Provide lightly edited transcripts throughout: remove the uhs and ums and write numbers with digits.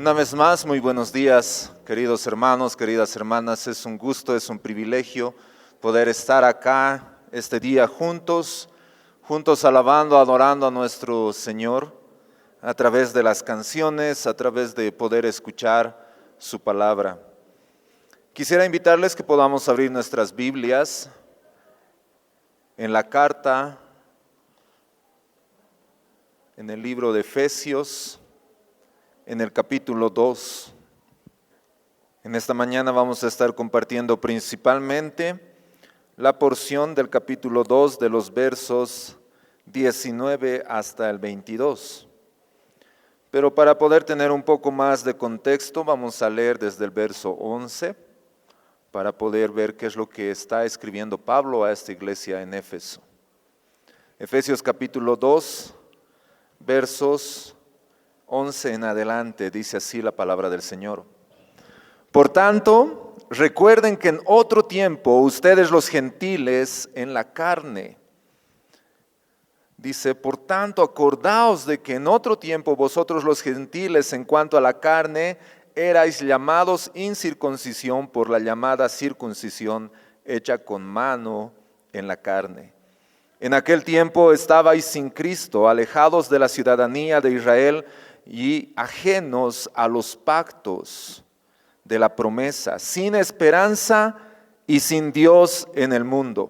Una vez más, muy buenos días, queridos hermanos, queridas hermanas. Es un gusto, es un privilegio poder estar acá este día juntos alabando, adorando a nuestro Señor a través de las canciones, a través de poder escuchar su palabra. Quisiera invitarles que podamos abrir nuestras Biblias en la carta, en el libro de Efesios, en el capítulo 2. En esta mañana vamos a estar compartiendo principalmente la porción del capítulo 2 de los versos 19 hasta el 22. Pero para poder tener un poco más de contexto, vamos a leer desde el verso 11 para poder ver qué es lo que está escribiendo Pablo a esta iglesia en Éfeso. Efesios capítulo 2, versos 11 en adelante, dice así la palabra del Señor. Por tanto, recuerden que en otro tiempo ustedes los gentiles en la carne, dice, por tanto acordaos de que en otro tiempo vosotros los gentiles en cuanto a la carne erais llamados incircuncisión por la llamada circuncisión hecha con mano en la carne. En aquel tiempo estabais sin Cristo, alejados de la ciudadanía de Israel y ajenos a los pactos de la promesa, sin esperanza y sin Dios en el mundo.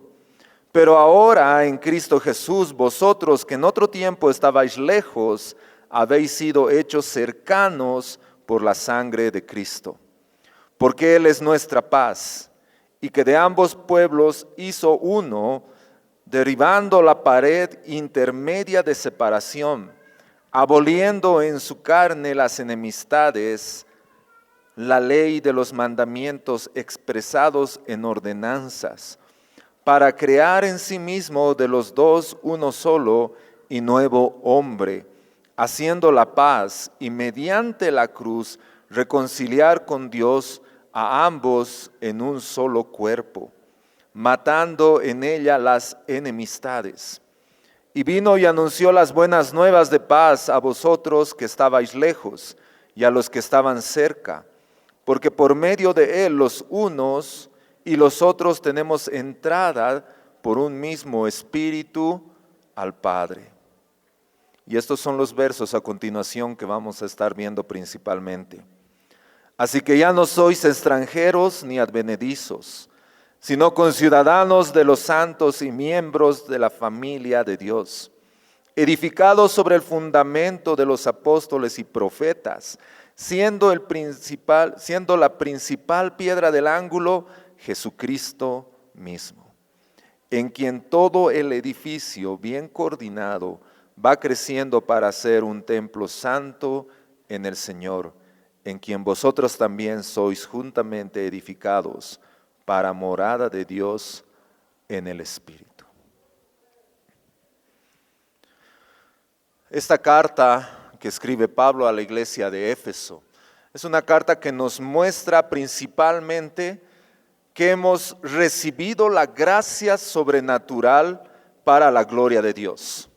Pero ahora en Cristo Jesús, vosotros que en otro tiempo estabais lejos, habéis sido hechos cercanos por la sangre de Cristo. Porque Él es nuestra paz, y que de ambos pueblos hizo uno, derribando la pared intermedia de separación, aboliendo en su carne las enemistades, la ley de los mandamientos expresados en ordenanzas, para crear en sí mismo de los dos uno solo y nuevo hombre, haciendo la paz y mediante la cruz reconciliar con Dios a ambos en un solo cuerpo, matando en ella las enemistades. Y vino y anunció las buenas nuevas de paz a vosotros que estabais lejos y a los que estaban cerca, porque por medio de él los unos y los otros tenemos entrada por un mismo espíritu al Padre. Y estos son los versos a continuación que vamos a estar viendo principalmente. Así que ya no sois extranjeros ni advenedizos, sino conciudadanos de los santos y miembros de la familia de Dios, edificados sobre el fundamento de los apóstoles y profetas, siendo la principal piedra del ángulo Jesucristo mismo, en quien todo el edificio bien coordinado va creciendo para ser un templo santo en el Señor, en quien vosotros también sois juntamente edificados para morada de Dios en el Espíritu. Esta carta que escribe Pablo a la iglesia de Éfeso es una carta que nos muestra principalmente que hemos recibido la gracia sobrenatural para la gloria de Dios.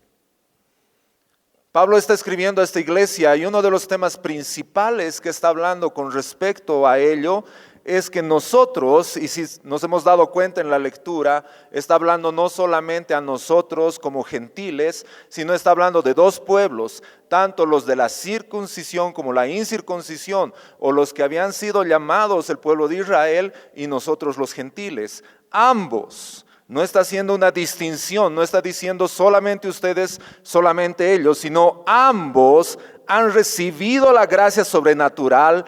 Pablo está escribiendo a esta iglesia y uno de los temas principales que está hablando con respecto a ello es que nosotros, y si nos hemos dado cuenta en la lectura, está hablando no solamente a nosotros como gentiles, sino está hablando de dos pueblos, tanto los de la circuncisión como la incircuncisión, o los que habían sido llamados el pueblo de Israel y nosotros los gentiles. Ambos. No está haciendo una distinción, no está diciendo solamente ustedes, solamente ellos, sino ambos han recibido la gracia sobrenatural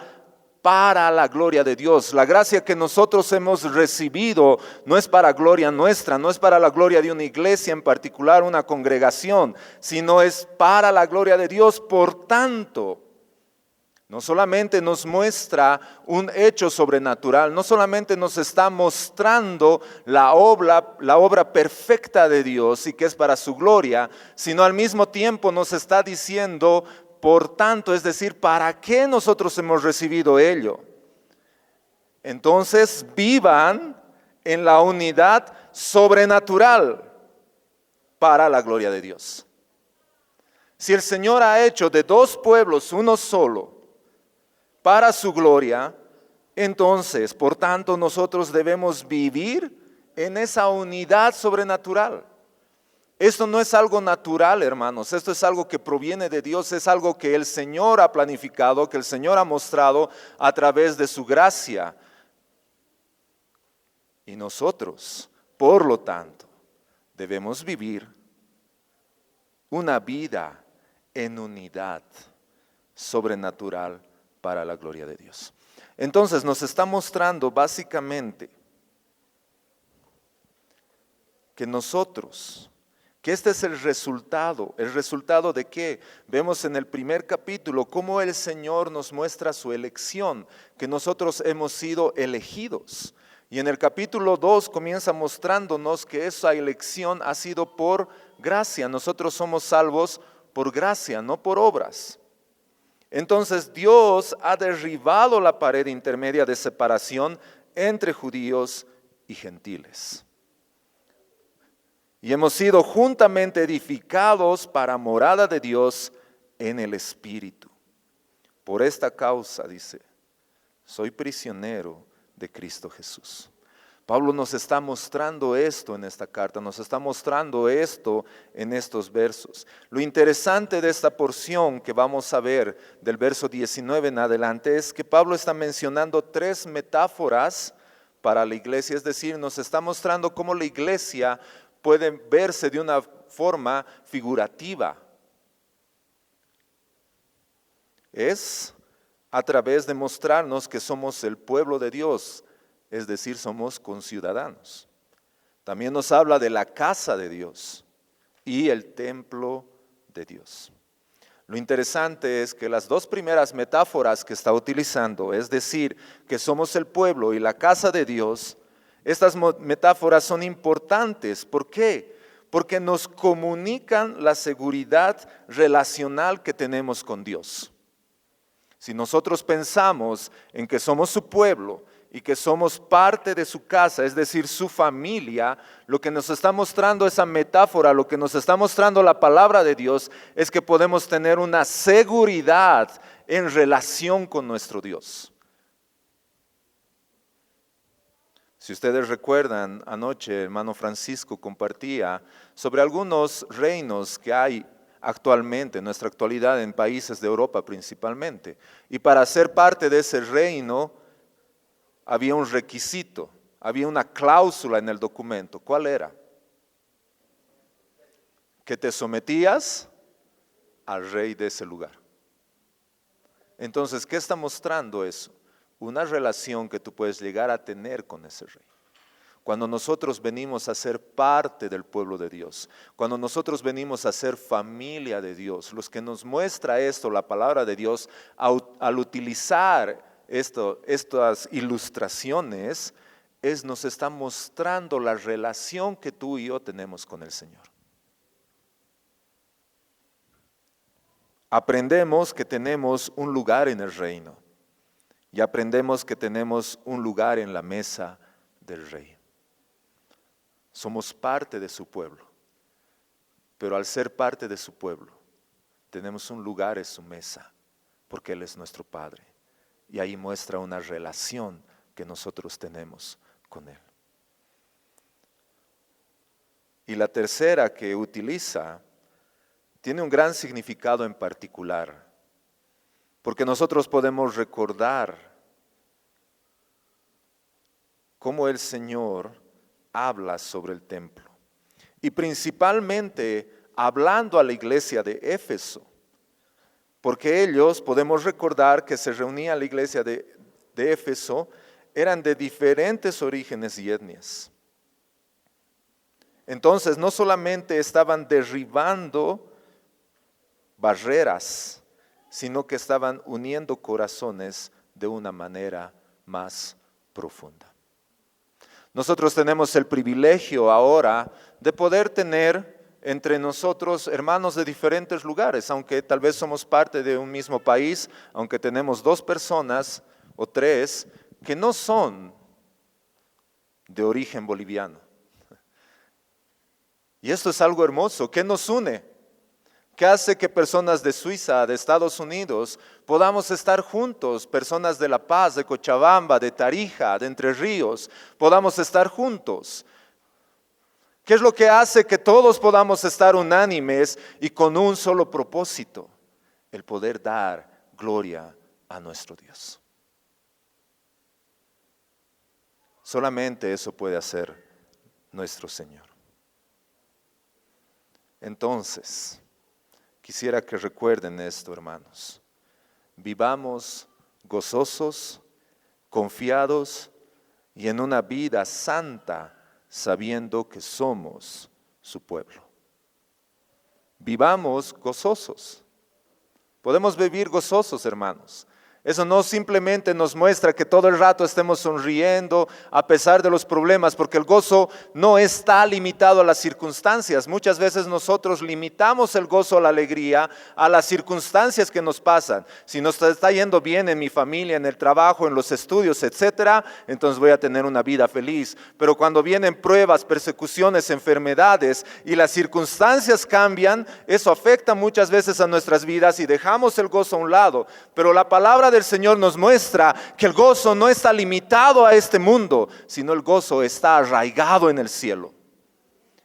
para la gloria de Dios. La gracia que nosotros hemos recibido no es para gloria nuestra, no es para la gloria de una iglesia en particular, una congregación, sino es para la gloria de Dios. Por tanto, no solamente nos muestra un hecho sobrenatural, no solamente nos está mostrando la obra perfecta de Dios y que es para su gloria, sino al mismo tiempo nos está diciendo, por tanto, es decir, ¿para qué nosotros hemos recibido ello? Entonces vivan en la unidad sobrenatural para la gloria de Dios. Si el Señor ha hecho de dos pueblos uno solo, para su gloria, entonces, por tanto, nosotros debemos vivir en esa unidad sobrenatural. Esto no es algo natural, hermanos, esto es algo que proviene de Dios, es algo que el Señor ha planificado, que el Señor ha mostrado a través de su gracia. Y nosotros, por lo tanto, debemos vivir una vida en unidad sobrenatural para la gloria de Dios. Entonces nos está mostrando básicamente que nosotros, que este es el resultado de qué? Vemos en el primer capítulo cómo el Señor nos muestra su elección, que nosotros hemos sido elegidos. Y en el capítulo 2 comienza mostrándonos que esa elección ha sido por gracia. Nosotros somos salvos por gracia, no por obras. Entonces Dios ha derribado la pared intermedia de separación entre judíos y gentiles. Y hemos sido juntamente edificados para morada de Dios en el Espíritu. Por esta causa, dice, soy prisionero de Cristo Jesús. Pablo nos está mostrando esto en esta carta, nos está mostrando esto en estos versos. Lo interesante de esta porción que vamos a ver del verso 19 en adelante es que Pablo está mencionando tres metáforas para la iglesia, es decir, nos está mostrando cómo la iglesia puede verse de una forma figurativa. Es a través de mostrarnos que somos el pueblo de Dios, es decir, somos conciudadanos. También nos habla de la casa de Dios y el templo de Dios. Lo interesante es que las dos primeras metáforas que está utilizando, es decir, que somos el pueblo y la casa de Dios, estas metáforas son importantes. ¿Por qué? Porque nos comunican la seguridad relacional que tenemos con Dios. Si nosotros pensamos en que somos su pueblo y que somos parte de su casa, es decir, su familia, lo que nos está mostrando esa metáfora, lo que nos está mostrando la palabra de Dios, es que podemos tener una seguridad en relación con nuestro Dios. Si ustedes recuerdan, anoche el hermano Francisco compartía sobre algunos reinos que hay actualmente, en nuestra actualidad, en países de Europa principalmente. Y para ser parte de ese reino, había un requisito, había una cláusula en el documento. ¿Cuál era? Que te sometías al rey de ese lugar. Entonces, ¿qué está mostrando eso? Una relación que tú puedes llegar a tener con ese rey. Cuando nosotros venimos a ser parte del pueblo de Dios, cuando nosotros venimos a ser familia de Dios, los que nos muestra esto, la palabra de Dios, al utilizar estas ilustraciones, nos está mostrando la relación que tú y yo tenemos con el Señor. Aprendemos que tenemos un lugar en el reino y aprendemos que tenemos un lugar en la mesa del Rey. Somos parte de su pueblo, pero al ser parte de su pueblo, tenemos un lugar en su mesa, porque Él es nuestro Padre. Y ahí muestra una relación que nosotros tenemos con Él. Y la tercera que utiliza tiene un gran significado en particular, porque nosotros podemos recordar cómo el Señor habla sobre el templo. Y principalmente hablando a la iglesia de Éfeso, porque ellos, podemos recordar que se reunía la iglesia de Éfeso, eran de diferentes orígenes y etnias. Entonces, no solamente estaban derribando barreras, sino que estaban uniendo corazones de una manera más profunda. Nosotros tenemos el privilegio ahora de poder tener entre nosotros hermanos de diferentes lugares, aunque tal vez somos parte de un mismo país, aunque tenemos 2 personas o 3 que no son de origen boliviano. Y esto es algo hermoso. ¿Qué nos une? ¿Qué hace que personas de Suiza, de Estados Unidos, podamos estar juntos? Personas de La Paz, de Cochabamba, de Tarija, de Entre Ríos, podamos estar juntos. ¿Qué es lo que hace que todos podamos estar unánimes y con un solo propósito? El poder dar gloria a nuestro Dios. Solamente eso puede hacer nuestro Señor. Entonces, quisiera que recuerden esto, hermanos. Vivamos gozosos, confiados y en una vida santa, sabiendo que somos su pueblo. Vivamos gozosos. Podemos vivir gozosos, hermanos. Eso no simplemente nos muestra que todo el rato estemos sonriendo a pesar de los problemas, porque el gozo no está limitado a las circunstancias. Muchas veces nosotros limitamos el gozo a la alegría a las circunstancias que nos pasan. Si nos está yendo bien en mi familia, en el trabajo, en los estudios, etcétera, entonces voy a tener una vida feliz. Pero cuando vienen pruebas, persecuciones, enfermedades y las circunstancias cambian, eso afecta muchas veces a nuestras vidas y dejamos el gozo a un lado. Pero la palabra del Señor nos muestra que el gozo no está limitado a este mundo, sino el gozo está arraigado en el cielo.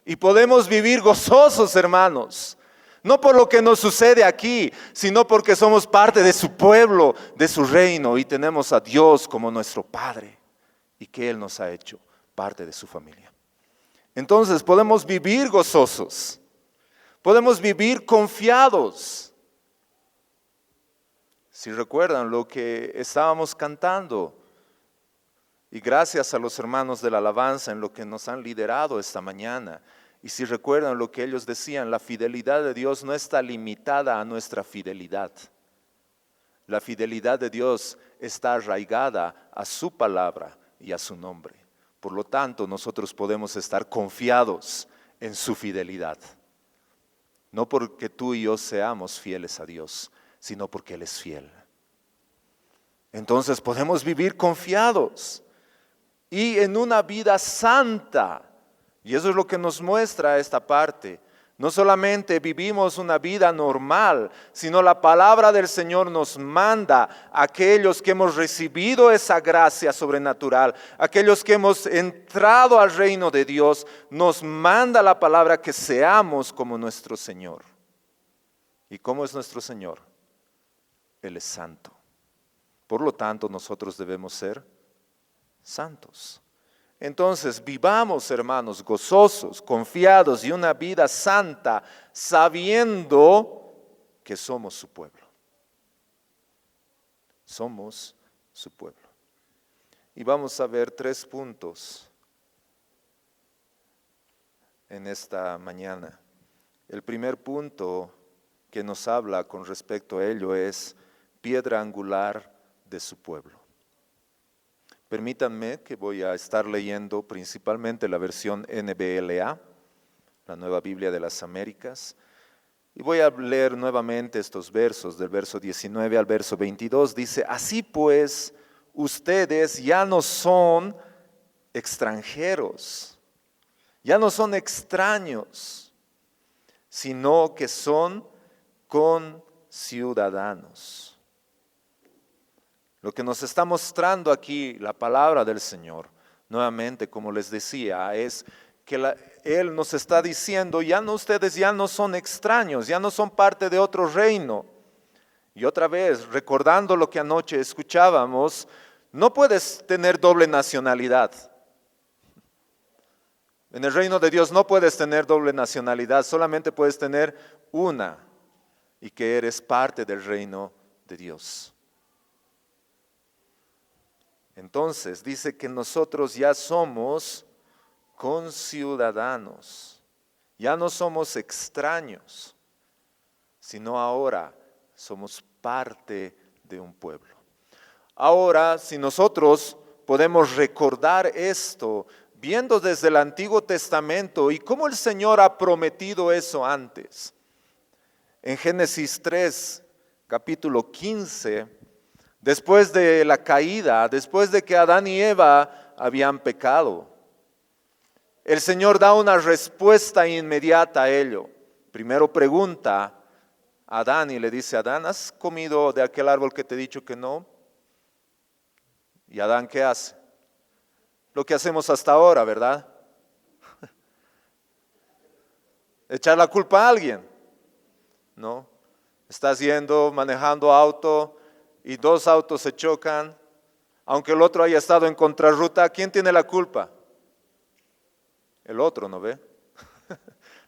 Y podemos vivir gozosos, hermanos, no por lo que nos sucede aquí, sino porque somos parte de su pueblo, de su reino, y tenemos a Dios como nuestro Padre, y que Él nos ha hecho parte de su familia. Entonces podemos vivir gozosos, podemos vivir confiados. Si recuerdan lo que estábamos cantando, y gracias a los hermanos de la alabanza en lo que nos han liderado esta mañana, y si recuerdan lo que ellos decían, la fidelidad de Dios no está limitada a nuestra fidelidad. La fidelidad de Dios está arraigada a su palabra y a su nombre. Por lo tanto, nosotros podemos estar confiados en su fidelidad. No porque tú y yo seamos fieles a Dios, sino porque Él es fiel. Entonces podemos vivir confiados y en una vida santa. Y eso es lo que nos muestra esta parte. No solamente vivimos una vida normal, sino la palabra del Señor nos manda a aquellos que hemos recibido esa gracia sobrenatural, aquellos que hemos entrado al reino de Dios, nos manda la palabra que seamos como nuestro Señor. ¿Y cómo es nuestro Señor? Él es santo. Por lo tanto, nosotros debemos ser santos. Entonces, vivamos, hermanos, gozosos, confiados y una vida santa, sabiendo que somos su pueblo. Somos su pueblo. Y vamos a ver 3 puntos en esta mañana. El primer punto que nos habla con respecto a ello es piedra angular de su pueblo. Permítanme que voy a estar leyendo principalmente la versión NBLA, la Nueva Biblia de las Américas, y voy a leer nuevamente estos versos, del verso 19 al verso 22. Dice: así pues, ustedes ya no son extranjeros, ya no son extraños, sino que son conciudadanos. Lo que nos está mostrando aquí la palabra del Señor, nuevamente, como les decía, es que Él nos está diciendo, ustedes ya no son extraños, ya no son parte de otro reino. Y otra vez, recordando lo que anoche escuchábamos, no puedes tener doble nacionalidad. En el reino de Dios no puedes tener doble nacionalidad, solamente puedes tener una, y que eres parte del reino de Dios. Entonces dice que nosotros ya somos conciudadanos, ya no somos extraños, sino ahora somos parte de un pueblo. Ahora, si nosotros podemos recordar esto, viendo desde el Antiguo Testamento y cómo el Señor ha prometido eso antes. En Génesis 3, capítulo 15, después de la caída, después de que Adán y Eva habían pecado, el Señor da una respuesta inmediata a ello. Primero pregunta a Adán y le dice: Adán, ¿has comido de aquel árbol que te he dicho que no? ¿Y Adán qué hace? Lo que hacemos hasta ahora, ¿verdad? Echar la culpa a alguien. ¿No? Estás manejando auto y dos autos se chocan, aunque el otro haya estado en contrarruta, ¿quién tiene la culpa? El otro, ¿no ve?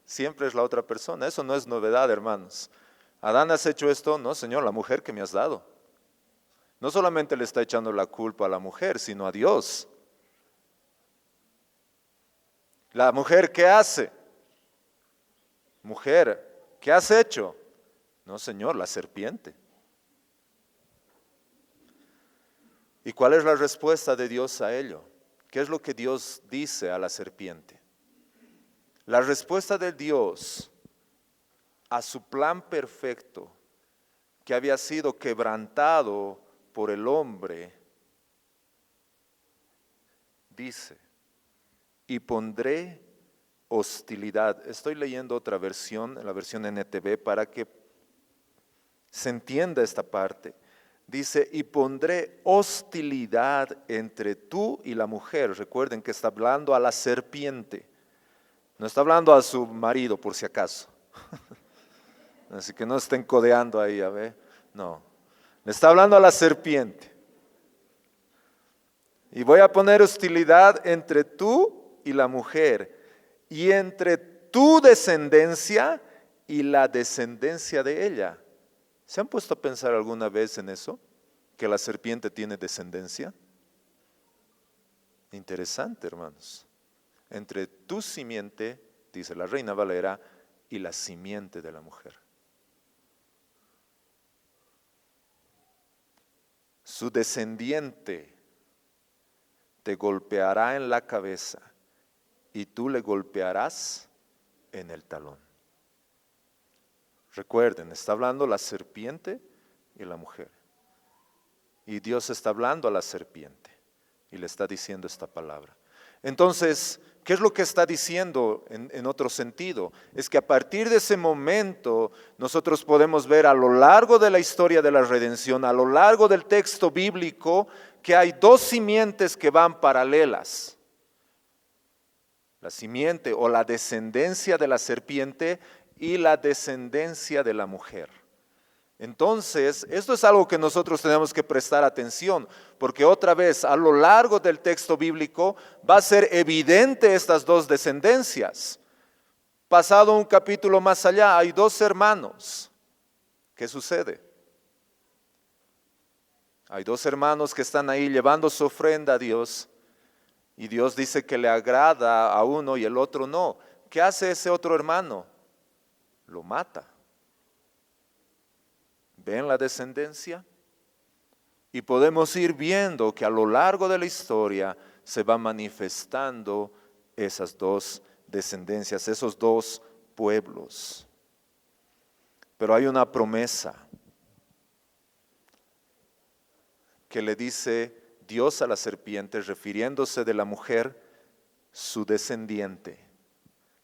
Siempre es la otra persona, eso no es novedad, hermanos. Adán, ¿has hecho esto? No, Señor, la mujer que me has dado. No solamente le está echando la culpa a la mujer, sino a Dios. La mujer, ¿qué hace? Mujer, ¿qué has hecho? No, Señor, la serpiente. ¿Y cuál es la respuesta de Dios a ello? ¿Qué es lo que Dios dice a la serpiente? La respuesta de Dios a su plan perfecto, que había sido quebrantado por el hombre, dice: y pondré hostilidad. Estoy leyendo otra versión, la versión NTV, para que se entienda esta parte. Dice: y pondré hostilidad entre tú y la mujer. Recuerden que está hablando a la serpiente. No está hablando a su marido, por si acaso. Así que no estén codeando ahí, a ver. No. Le está hablando a la serpiente. Y voy a poner hostilidad entre tú y la mujer, y entre tu descendencia y la descendencia de ella. ¿Se han puesto a pensar alguna vez en eso? ¿Que la serpiente tiene descendencia? Interesante, hermanos. Entre tu simiente, dice la Reina Valera, y la simiente de la mujer. Su descendiente te golpeará en la cabeza y tú le golpearás en el talón. Recuerden, está hablando la serpiente y la mujer. Y Dios está hablando a la serpiente y le está diciendo esta palabra. Entonces, ¿qué es lo que está diciendo en otro sentido? Es que a partir de ese momento nosotros podemos ver a lo largo de la historia de la redención, a lo largo del texto bíblico, que hay dos simientes que van paralelas. La simiente o la descendencia de la serpiente y la descendencia de la mujer. Entonces, esto es algo que nosotros tenemos que prestar atención, porque otra vez, a lo largo del texto bíblico, va a ser evidente estas dos descendencias. Pasado un capítulo más allá, hay dos hermanos. ¿Qué sucede? Hay dos hermanos que están ahí llevando su ofrenda a Dios, y Dios dice que le agrada a uno y el otro no. ¿Qué hace ese otro hermano? Lo mata. ¿Ven la descendencia? Y podemos ir viendo que a lo largo de la historia se van manifestando esas dos descendencias, esos dos pueblos. Pero hay una promesa que le dice Dios a la serpiente, refiriéndose de la mujer, su descendiente.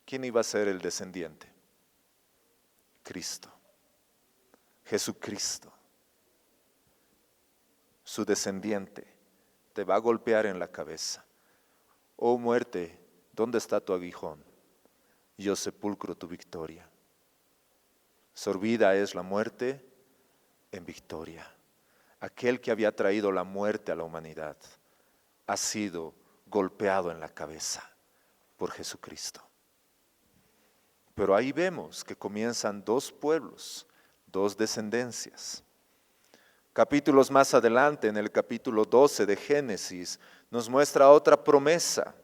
¿Quién iba a ser el descendiente? Cristo. Jesucristo. su descendiente, te va a golpear en la cabeza. Oh muerte, ¿dónde está tu aguijón? Yo sepulcro tu victoria. Sorbida es la muerte en victoria. Aquel que había traído la muerte a la humanidad ha sido golpeado en la cabeza por Jesucristo. Pero ahí vemos que comienzan dos pueblos, dos descendencias. Capítulos más adelante, en el capítulo 12 de Génesis, nos muestra otra promesa.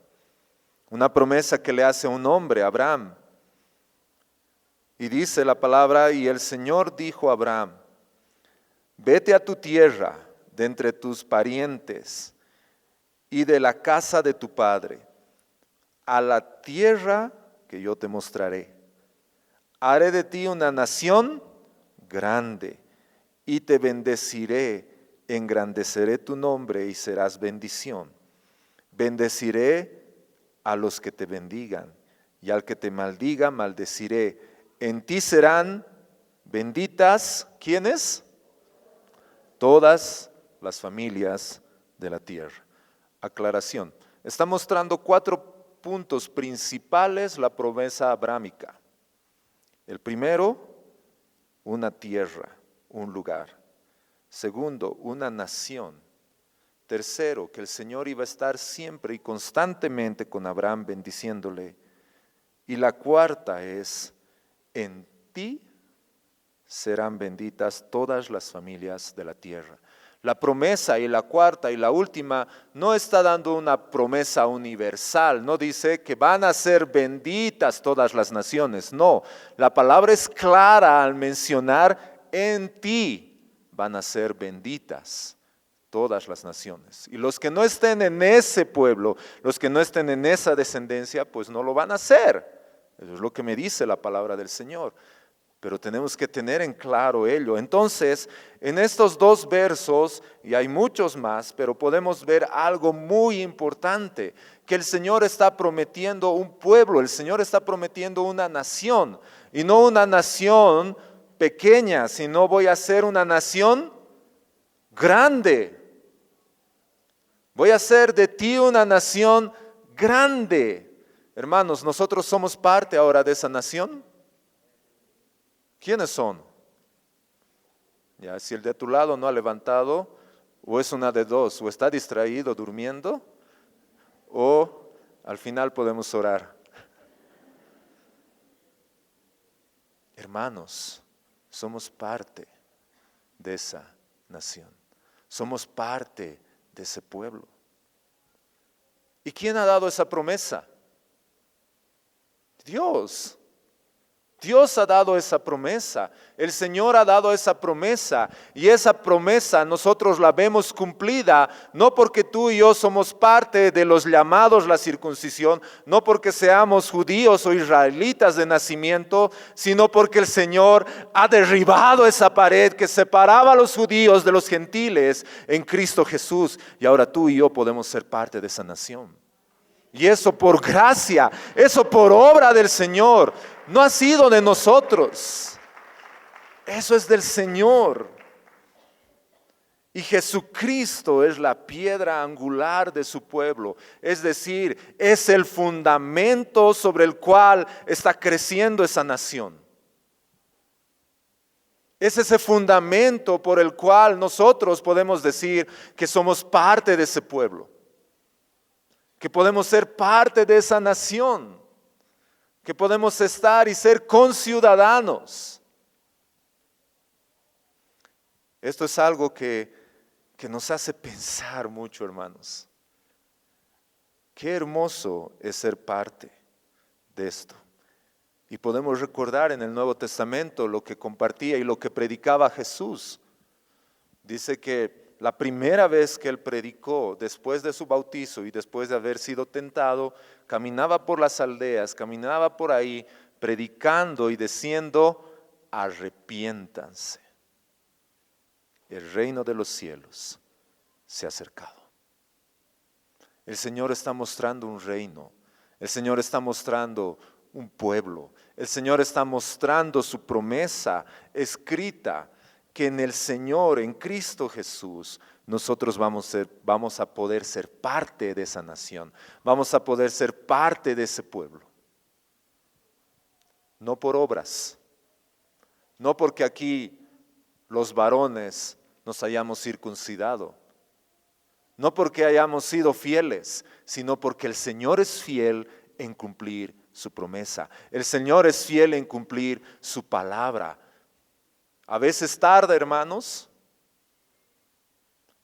Una promesa que le hace un hombre, Abraham. Y dice la palabra, y el Señor dijo a Abraham, vete a tu tierra, de entre tus parientes, y de la casa de tu padre, a la tierra que yo te mostraré. Haré de ti una nación grande, y te bendeciré, engrandeceré tu nombre y serás bendición. Bendeciré a los que te bendigan, y al que te maldiga, maldeciré. En ti serán benditas, ¿quiénes? Todas las familias de la tierra. Aclaración. Está mostrando 4 puntos principales la promesa abrámica. El primero, una tierra, un lugar. Segundo, una nación. Tercero, que el Señor iba a estar siempre y constantemente con Abraham bendiciéndole. Y la cuarta es, en ti serán benditas todas las familias de la tierra. La promesa y la cuarta y la última no está dando una promesa universal, no dice que van a ser benditas todas las naciones, no. La palabra es clara al mencionar en ti van a ser benditas todas las naciones. Y los que no estén en ese pueblo, los que no estén en esa descendencia, pues no lo van a hacer. Eso es lo que me dice la palabra del Señor. Pero tenemos que tener en claro ello. Entonces, en estos 2 versos, y hay muchos más, pero podemos ver algo muy importante, que el Señor está prometiendo un pueblo, el Señor está prometiendo una nación, y no una nación pequeña, sino voy a ser una nación grande. Voy a hacer de ti una nación grande. Hermanos, nosotros somos parte ahora de esa nación. ¿Quiénes son? Ya, si el de tu lado no ha levantado, o es una de dos, o está distraído durmiendo, o al final podemos orar. Hermanos, somos parte de esa nación, somos parte de ese pueblo. ¿Y quién ha dado esa promesa? Dios. Dios ha dado esa promesa, el Señor ha dado esa promesa, y esa promesa nosotros la vemos cumplida, no porque tú y yo somos parte de los llamados la circuncisión, no porque seamos judíos o israelitas de nacimiento, sino porque el Señor ha derribado esa pared que separaba a los judíos de los gentiles en Cristo Jesús, y ahora tú y yo podemos ser parte de esa nación. Y eso por gracia, eso por obra del Señor, no ha sido de nosotros, eso es del Señor. Y Jesucristo es la piedra angular de su pueblo, es decir, es el fundamento sobre el cual está creciendo esa nación. Es ese fundamento por el cual nosotros podemos decir que somos parte de ese pueblo, que podemos ser parte de esa nación, que podemos estar y ser conciudadanos. Esto es algo que nos hace pensar mucho, hermanos. Qué hermoso es ser parte de esto. Y podemos recordar en el Nuevo Testamento lo que compartía y lo que predicaba Jesús. Dice que la primera vez que él predicó, después de su bautizo y después de haber sido tentado, caminaba por las aldeas, caminaba por ahí, predicando y diciendo, arrepiéntanse. El reino de los cielos se ha acercado. El Señor está mostrando un reino, el Señor está mostrando un pueblo, el Señor está mostrando su promesa escrita, que en el Señor, en Cristo Jesús, nosotros vamos a poder ser parte de esa nación, vamos a poder ser parte de ese pueblo. No por obras, no porque aquí los varones nos hayamos circuncidado, no porque hayamos sido fieles, sino porque el Señor es fiel en cumplir su promesa. El Señor es fiel en cumplir su palabra. A veces tarda, hermanos,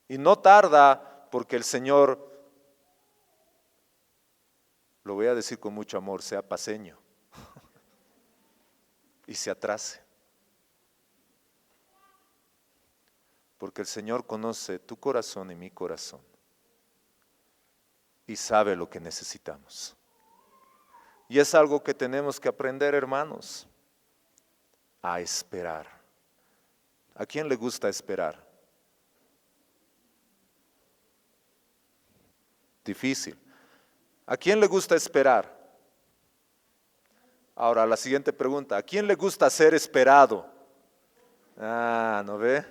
y no tarda porque el Señor, lo voy a decir con mucho amor, sea paseño y se atrase. Porque el Señor conoce tu corazón y mi corazón y sabe lo que necesitamos. Y es algo que tenemos que aprender, hermanos, a esperar. ¿A quién le gusta esperar? Difícil. ¿A quién le gusta esperar? Ahora, la siguiente pregunta, ¿a quién le gusta ser esperado? ¿No ve?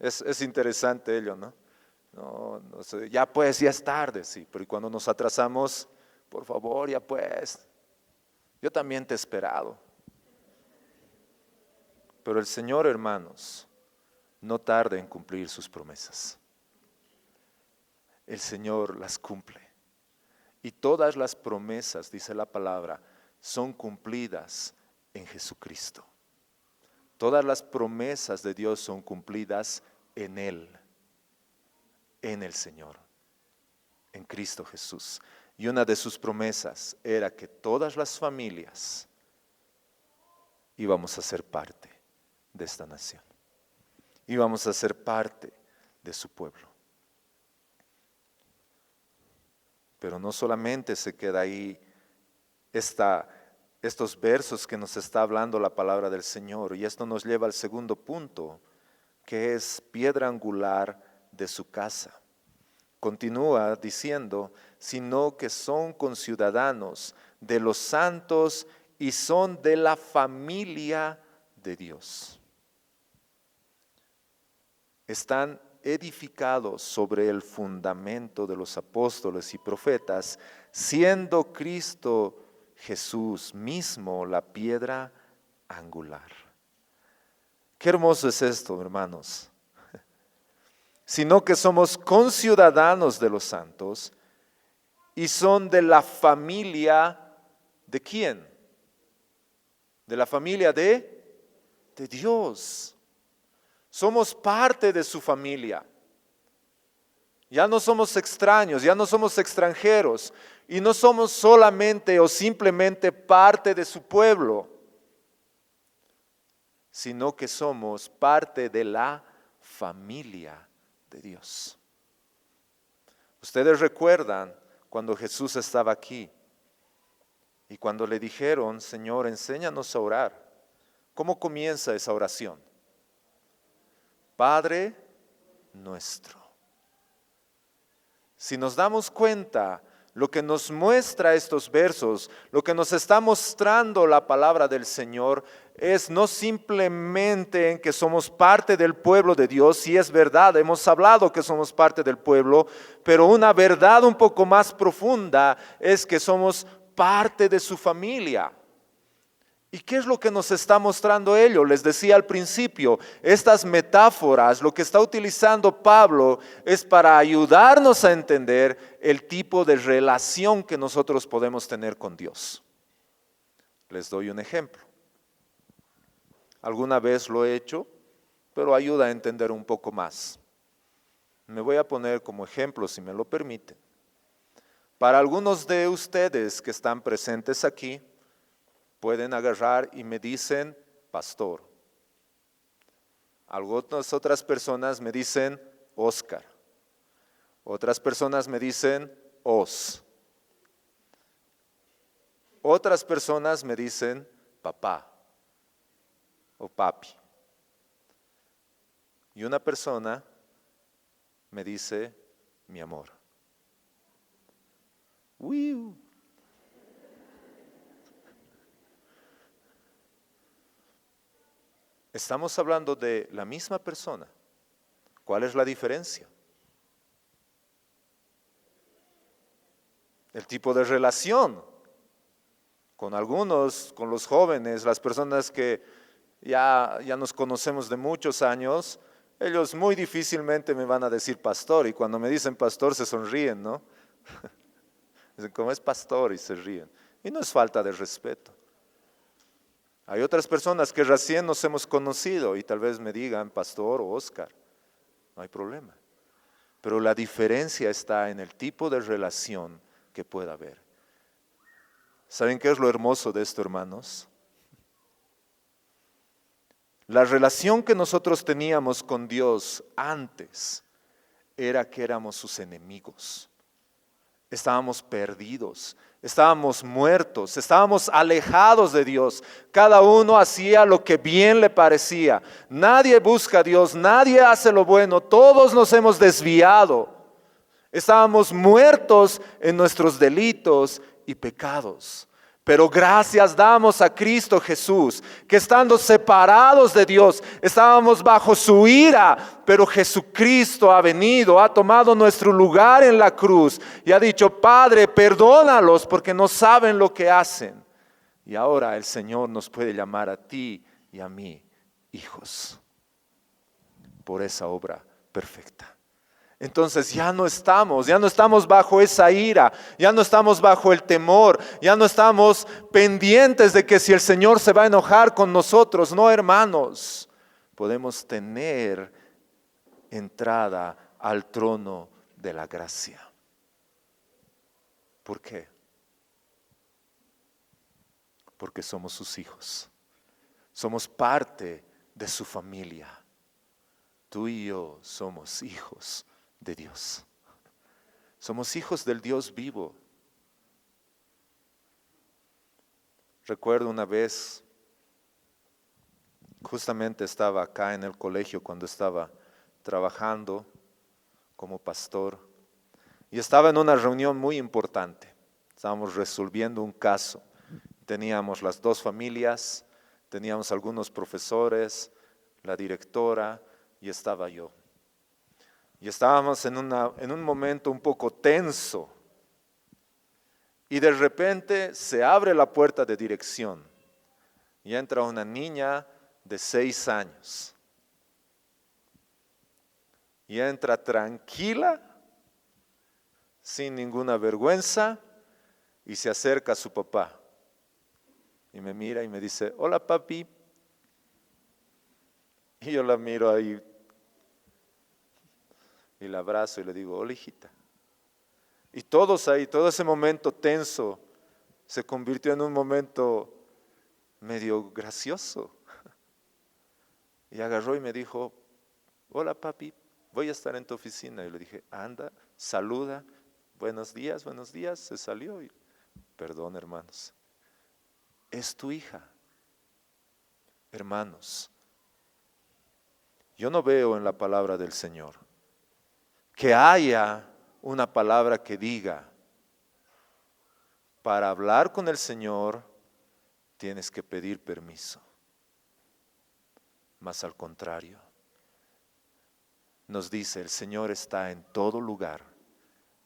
Es interesante ello, ¿no? No sé, ya pues, ya es tarde, sí, pero cuando nos atrasamos, por favor, ya pues, yo también te he esperado. Pero el Señor, hermanos, no tarda en cumplir sus promesas. El Señor las cumple. Y todas las promesas, dice la palabra, son cumplidas en Jesucristo. Todas las promesas de Dios son cumplidas en Él, en el Señor, en Cristo Jesús. Y una de sus promesas era que todas las familias íbamos a ser parte de esta nación. Íbamos a ser parte de su pueblo. Pero no solamente se queda ahí estos versos que nos está hablando la palabra del Señor, y esto nos lleva al segundo punto, que es piedra angular de su casa. Continúa diciendo, sino que son conciudadanos de los santos y son de la familia de Dios. Están edificados sobre el fundamento de los apóstoles y profetas, siendo Cristo Jesús mismo la piedra angular. Qué hermoso es esto, hermanos. Sino que somos conciudadanos de los santos y son de la familia ¿de quién? De la familia de Dios. Somos parte de su familia. Ya no somos extraños, ya no somos extranjeros y no somos solamente o simplemente parte de su pueblo, sino que somos parte de la familia de Dios. Ustedes recuerdan cuando Jesús estaba aquí y cuando le dijeron, Señor, enséñanos a orar. ¿Cómo comienza esa oración? Padre nuestro. Si nos damos cuenta, lo que nos muestra estos versos, lo que nos está mostrando la palabra del Señor, es no simplemente en que somos parte del pueblo de Dios, sí es verdad, hemos hablado que somos parte del pueblo, pero una verdad un poco más profunda es que somos parte de su familia. ¿Y qué es lo que nos está mostrando ello? Les decía al principio, estas metáforas, lo que está utilizando Pablo es para ayudarnos a entender el tipo de relación que nosotros podemos tener con Dios. Les doy un ejemplo. Alguna vez lo he hecho, pero ayuda a entender un poco más. Me voy a poner como ejemplo, si me lo permiten. Para algunos de ustedes que están presentes aquí, pueden agarrar y me dicen pastor. Algunas otras personas me dicen Oscar. Otras personas me dicen Os. Otras personas me dicen papá o papi. Y una persona me dice mi amor. Uy. Estamos hablando de la misma persona. ¿Cuál es la diferencia? El tipo de relación. Con algunos, con los jóvenes, las personas que ya nos conocemos de muchos años, ellos muy difícilmente me van a decir pastor, y cuando me dicen pastor se sonríen, ¿no? Dicen, ¿cómo es pastor? Y se ríen. Y no es falta de respeto. Hay otras personas que recién nos hemos conocido y tal vez me digan pastor o Oscar. No hay problema. Pero la diferencia está en el tipo de relación que pueda haber. ¿Saben qué es lo hermoso de esto, hermanos? La relación que nosotros teníamos con Dios antes era que éramos sus enemigos. Estábamos perdidos, estábamos muertos, estábamos alejados de Dios. Cada uno hacía lo que bien le parecía. Nadie busca a Dios, nadie hace lo bueno, todos nos hemos desviado. Estábamos muertos en nuestros delitos y pecados. Pero gracias damos a Cristo Jesús, que estando separados de Dios, estábamos bajo su ira, pero Jesucristo ha venido, ha tomado nuestro lugar en la cruz y ha dicho, Padre, perdónalos porque no saben lo que hacen. Y ahora el Señor nos puede llamar a ti y a mí, hijos, por esa obra perfecta. Entonces ya no estamos bajo esa ira, ya no estamos bajo el temor, ya no estamos pendientes de que si el Señor se va a enojar con nosotros. No, hermanos, podemos tener entrada al trono de la gracia. ¿Por qué? Porque somos sus hijos, somos parte de su familia. Tú y yo somos hijos de Dios. Somos hijos del Dios vivo. Recuerdo una vez, justamente estaba acá en el colegio cuando estaba trabajando como pastor y estaba en una reunión muy importante. Estábamos resolviendo un caso. Teníamos las dos familias, teníamos algunos profesores, la directora y estaba yo. Y estábamos en un momento un poco tenso. Y de repente se abre la puerta de dirección y entra una niña de 6 años. Y entra tranquila, sin ninguna vergüenza, y se acerca a su papá. Y me mira y me dice, hola papi. Y yo la miro ahí y la abrazo y le digo, hola hijita. Y todos ahí, todo ese momento tenso se convirtió en un momento medio gracioso. Y agarró y me dijo, hola papi, voy a estar en tu oficina. Y le dije, anda, saluda, buenos días, se salió. Y, perdón, hermanos, es tu hija. Hermanos, yo no veo en la palabra del Señor que haya una palabra que diga, para hablar con el Señor tienes que pedir permiso. Mas al contrario, nos dice, el Señor está en todo lugar,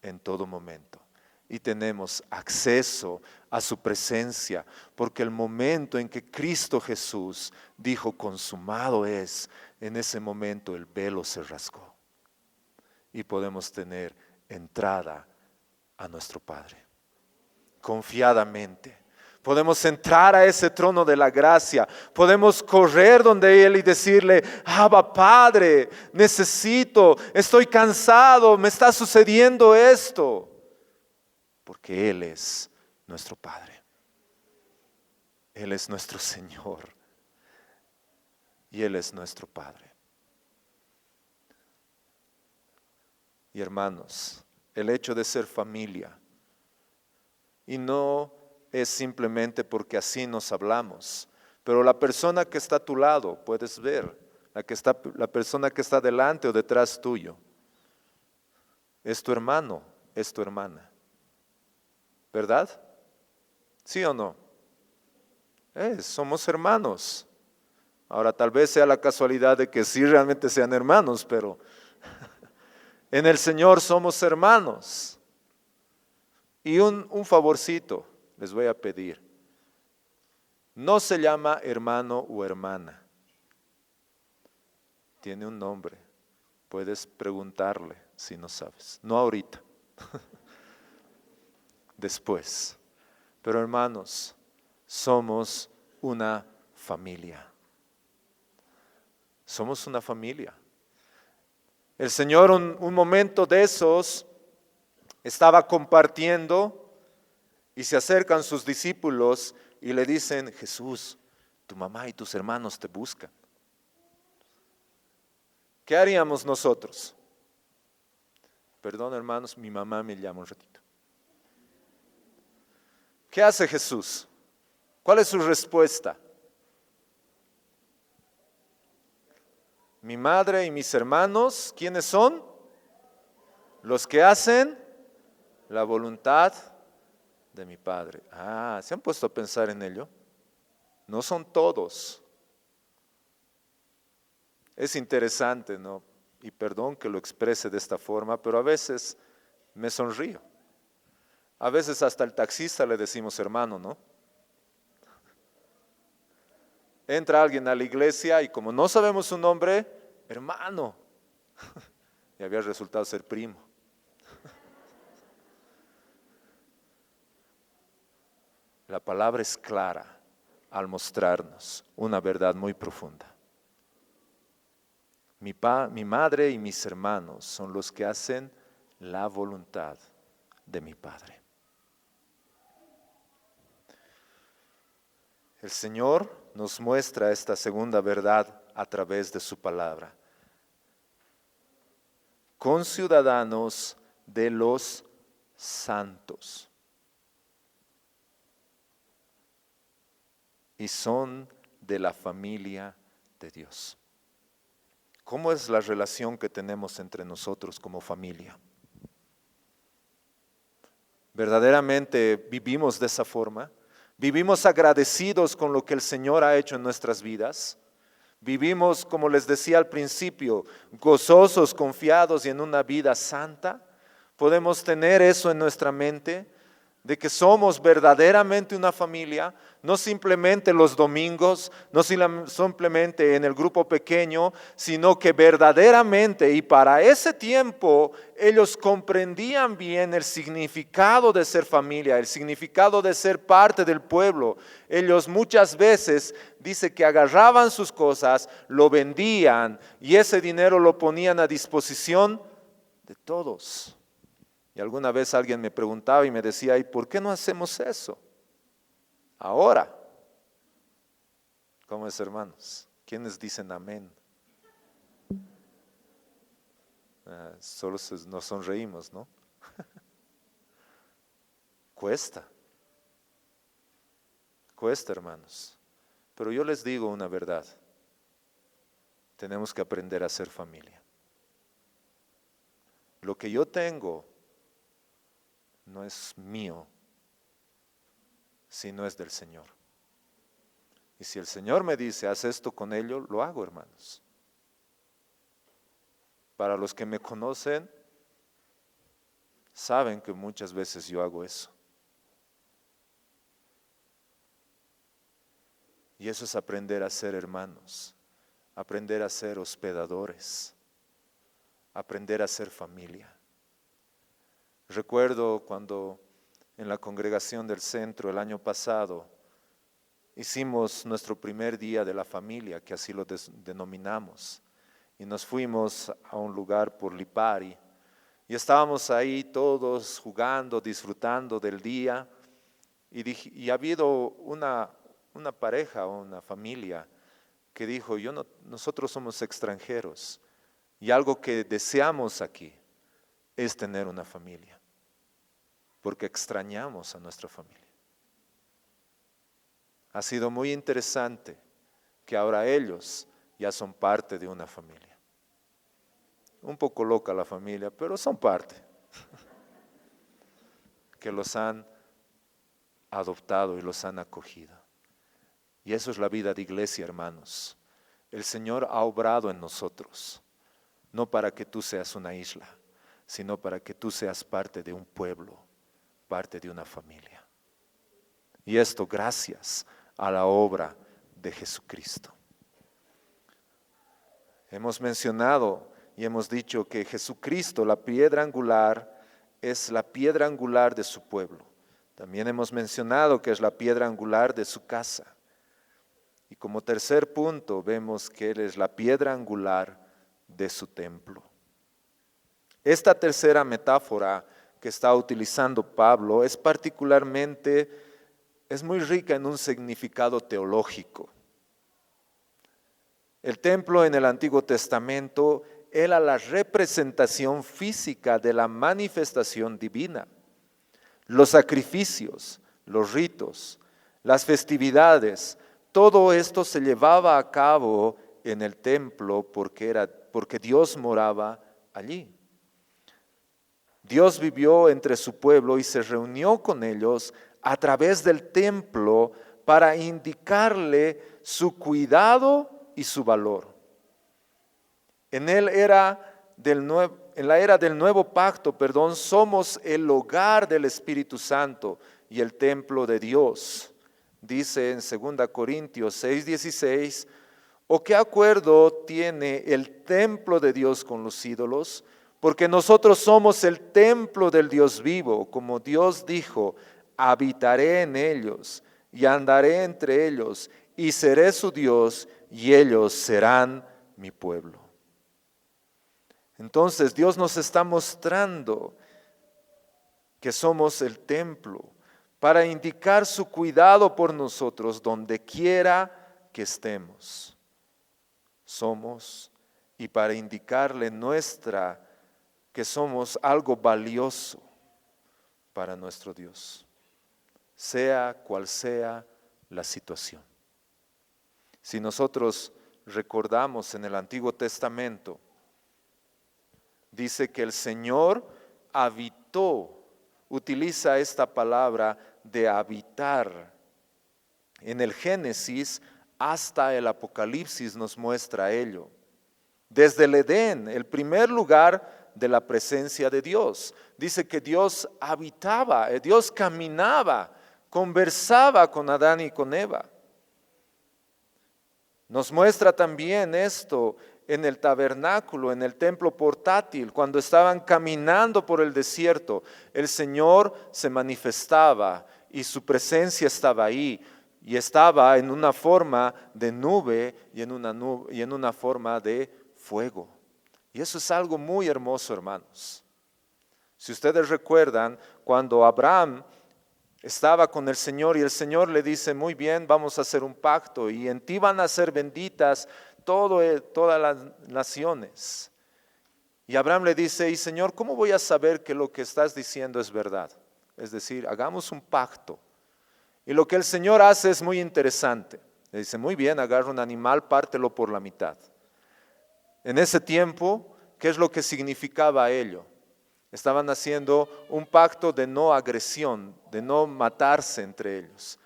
en todo momento. Y tenemos acceso a su presencia, porque el momento en que Cristo Jesús dijo, consumado es, en ese momento el velo se rasgó. Y podemos tener entrada a nuestro Padre, confiadamente. Podemos entrar a ese trono de la gracia, podemos correr donde Él y decirle, Abba Padre, necesito, estoy cansado, me está sucediendo esto, porque Él es nuestro Padre, Él es nuestro Señor y Él es nuestro Padre. Y hermanos, el hecho de ser familia, y no es simplemente porque así nos hablamos, pero la persona que está a tu lado, puedes ver, la persona que está delante o detrás tuyo, es tu hermano, es tu hermana, ¿verdad? ¿Sí o no? Somos hermanos, Ahora tal vez sea la casualidad de que sí realmente sean hermanos, pero en el Señor somos hermanos. Y un favorcito les voy a pedir. No se llama hermano o hermana. Tiene un nombre. Puedes preguntarle si no sabes. No ahorita. Después. Pero hermanos, somos una familia. Somos una familia. El Señor un momento de esos estaba compartiendo y se acercan sus discípulos y le dicen: Jesús, tu mamá y tus hermanos te buscan. ¿Qué haríamos nosotros? Perdón, hermanos, mi mamá me llama un ratito. ¿Qué hace Jesús? ¿Cuál es su respuesta? Mi madre y mis hermanos, ¿quiénes son? Los que hacen la voluntad de mi Padre. ¿Se han puesto a pensar en ello? No son todos. Es interesante, ¿no? Y perdón que lo exprese de esta forma, pero a veces me sonrío. A veces hasta al taxista le decimos hermano, ¿no? Entra alguien a la iglesia y como no sabemos su nombre, hermano. Y había resultado ser primo. La palabra es clara al mostrarnos una verdad muy profunda. Mi madre y mis hermanos son los que hacen la voluntad de mi Padre. El Señor nos muestra esta segunda verdad a través de su palabra. Conciudadanos de los santos. Y son de la familia de Dios. ¿Cómo es la relación que tenemos entre nosotros como familia? ¿Verdaderamente vivimos de esa forma? ¿Vivimos agradecidos con lo que el Señor ha hecho en nuestras vidas? ¿Vivimos, como les decía al principio, gozosos, confiados y en una vida santa? ¿Podemos tener eso en nuestra mente? De que somos verdaderamente una familia, no simplemente los domingos, no simplemente en el grupo pequeño, sino que verdaderamente y para ese tiempo ellos comprendían bien el significado de ser familia, el significado de ser parte del pueblo. Ellos muchas veces dice que agarraban sus cosas, lo vendían y ese dinero lo ponían a disposición de todos. Y alguna vez alguien me preguntaba y me decía: ¿y por qué no hacemos eso ahora? ¿Cómo es, hermanos? ¿Quiénes dicen amén? Solo nos sonreímos, ¿no? Cuesta, hermanos. Pero yo les digo una verdad: tenemos que aprender a ser familia. Lo que yo tengo no es mío, sino es del Señor. Y si el Señor me dice: haz esto con ello, lo hago, hermanos. Para los que me conocen, saben que muchas veces yo hago eso. Y eso es aprender a ser hermanos, aprender a ser hospedadores, aprender a ser familia. Recuerdo cuando en la congregación del centro el año pasado hicimos nuestro primer día de la familia, que así lo denominamos, y nos fuimos a un lugar por Lipari y estábamos ahí todos jugando, disfrutando del día y ha habido una pareja o una familia que dijo: nosotros somos extranjeros y algo que deseamos aquí es tener una familia, porque extrañamos a nuestra familia. Ha sido muy interesante que ahora ellos ya son parte de una familia. Un poco loca la familia, pero son parte. Que los han adoptado y los han acogido. Y eso es la vida de iglesia, hermanos. el Señor ha obrado en nosotros, no para que tú seas una isla, sino para que tú seas parte de un pueblo, parte de una familia. Y esto gracias a la obra de Jesucristo. Hemos mencionado y hemos dicho que Jesucristo, la piedra angular, es la piedra angular de su pueblo. También hemos mencionado que es la piedra angular de su casa. Y como tercer punto vemos que Él es la piedra angular de su templo. Esta tercera metáfora que está utilizando Pablo es muy rica en un significado teológico. El templo en el Antiguo Testamento era la representación física de la manifestación divina. Los sacrificios, los ritos, las festividades, todo esto se llevaba a cabo en el templo porque Dios moraba allí. Dios vivió entre su pueblo y se reunió con ellos a través del templo para indicarle su cuidado y su valor. En la era del nuevo pacto, somos el hogar del Espíritu Santo y el templo de Dios. Dice en 2 Corintios 6:16, ¿o qué acuerdo tiene el templo de Dios con los ídolos? Porque nosotros somos el templo del Dios vivo, como Dios dijo, habitaré en ellos y andaré entre ellos y seré su Dios y ellos serán mi pueblo. Entonces Dios nos está mostrando que somos el templo para indicar su cuidado por nosotros donde quiera que estemos. Somos y para indicarle que somos algo valioso para nuestro Dios, sea cual sea la situación. Si nosotros recordamos en el Antiguo Testamento, dice que el Señor habitó, utiliza esta palabra de habitar. En el Génesis hasta el Apocalipsis nos muestra ello. Desde el Edén, el primer lugar de la presencia de Dios, dice que Dios habitaba, Dios caminaba, conversaba con Adán y con Eva. Nos muestra también esto en el tabernáculo, en el templo portátil, cuando estaban caminando por el desierto, el Señor se manifestaba y su presencia estaba ahí, y estaba en una forma de nube y en una forma de fuego. Y eso es algo muy hermoso, hermanos. Si ustedes recuerdan, cuando Abraham estaba con el Señor y el Señor le dice, muy bien, vamos a hacer un pacto y en ti van a ser benditas todas las naciones. Y Abraham le dice, y Señor, ¿cómo voy a saber que lo que estás diciendo es verdad? Es decir, hagamos un pacto. Y lo que el Señor hace es muy interesante. Le dice, muy bien, agarra un animal, pártelo por la mitad. En ese tiempo, ¿qué es lo que significaba ello? Estaban haciendo un pacto de no agresión, de no matarse entre ellos.